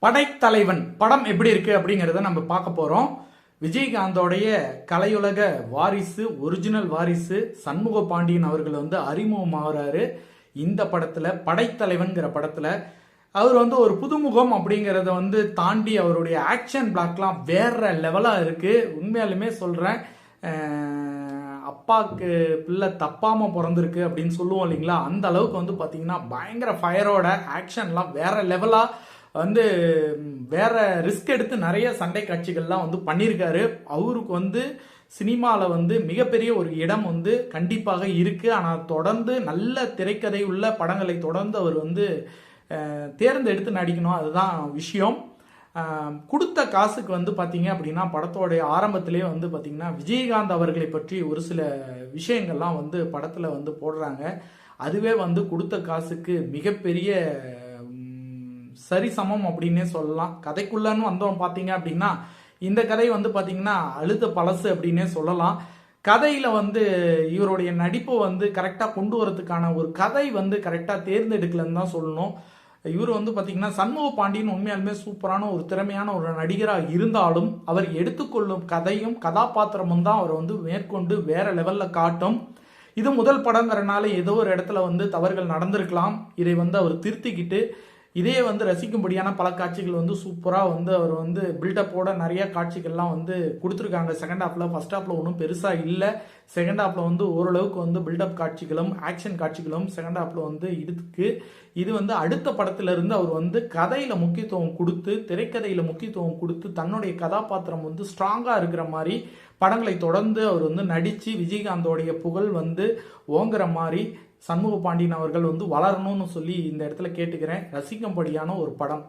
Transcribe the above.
படைத்தலைவன் படம் எப்படி இருக்கு அப்படிங்கறத நம்ம பார்க்க போறோம். விஜயகாந்தோடைய கலையுலக வாரிசு, ஒரிஜினல் வாரிசு சண்முக பாண்டியன் அவர்கள் அறிமுகமாகறாரு. இந்த படத்துல படைத்தலைவன்கிற படத்துல அவர் ஒரு புதுமுகம் அப்படிங்கறத தாண்டி அவருடைய ஆக்ஷன் பிளாக்லாம் வேற லெவலா இருக்கு. உண்மையாலுமே சொல்றேன், அப்பாவுக்கு பிள்ளை தப்பாம பிறந்திருக்கு அப்படின்னு சொல்லுவோம் இல்லைங்களா, அந்த அளவுக்கு பாத்தீங்கன்னா பயங்கர ஃபயரோட ஆக்ஷன்லாம் வேற லெவலா வேற ரிஸ்க் எடுத்து நிறைய சண்டை காட்சிகள்லாம் பண்ணியிருக்காரு. அவருக்கு சினிமாவில் மிகப்பெரிய ஒரு இடம் கண்டிப்பாக இருக்கு. ஆனால் தொடர்ந்து நல்ல திரைக்கதை உள்ள படங்களை தொடர்ந்து அவர் தேர்ந்தெடுத்து நடிக்கணும், அதுதான் விஷயம். கொடுத்த காசுக்கு பார்த்தீங்க அப்படின்னா படத்தோடைய ஆரம்பத்திலேயே பார்த்தீங்கன்னா விஜயகாந்த் அவர்களை பற்றி ஒரு சில விஷயங்கள்லாம் படத்தில் போடுறாங்க. அதுவே கொடுத்த காசுக்கு மிகப்பெரிய சரிசமம் அப்படின்னே சொல்லலாம். கதைக்குள்ளன்னு வந்தோம் பார்த்தீங்க அப்படின்னா இந்த கதை பார்த்தீங்கன்னா அழுத்த பழசு அப்படின்னே சொல்லலாம். கதையில இவருடைய நடிப்பை கரெக்டாக கொண்டு வரதுக்கான ஒரு கதை கரெக்டாக தேர்ந்தெடுக்கலன்னு தான் சொல்லணும். இவர் பார்த்தீங்கன்னா சண்முக பாண்டியன் உண்மையாலுமே சூப்பரான ஒரு திறமையான ஒரு நடிகராக இருந்தாலும் அவர் எடுத்துக்கொள்ளும் கதையும் கதாபாத்திரமும் தான் அவர் மேற்கொண்டு வேற லெவலில் காட்டும். இது முதல் படங்கிறனால ஏதோ ஒரு இடத்துல தவறுகள் நடந்திருக்கலாம். இதை அவர் திருத்திக்கிட்டு இதே ரசிக்கும்படியான பல காட்சிகள் சூப்பராக அவர் பில்டப்போட நிறைய காட்சிகள்லாம் கொடுத்துருக்காங்க. செகண்ட் ஹாஃப்ல ஃபர்ஸ்ட் ஹாஃப்ல ஒன்றும் பெருசாக இல்லை. செகண்ட் ஹாஃப்ல ஓரளவுக்கு பில்டப் காட்சிகளும் ஆக்ஷன் காட்சிகளும் செகண்ட் ஹாஃப்ல இருக்கு. இது அடுத்த படத்துல இருந்து அவர் கதையில முக்கியத்துவம் கொடுத்து, திரைக்கதையில முக்கியத்துவம் கொடுத்து தன்னுடைய கதாபாத்திரம் ஸ்ட்ராங்கா இருக்கிற மாதிரி படங்களை தொடர்ந்து அவர் நடிச்சு விஜயகாந்தோடைய புகழ் ஓங்குற மாதிரி சண்முக பாண்டியன் அவர்கள் வளரணும்னு சொல்லி இந்த இடத்துல கேட்டுக்கிறேன். ரசிக்கும்படியான ஒரு படம்.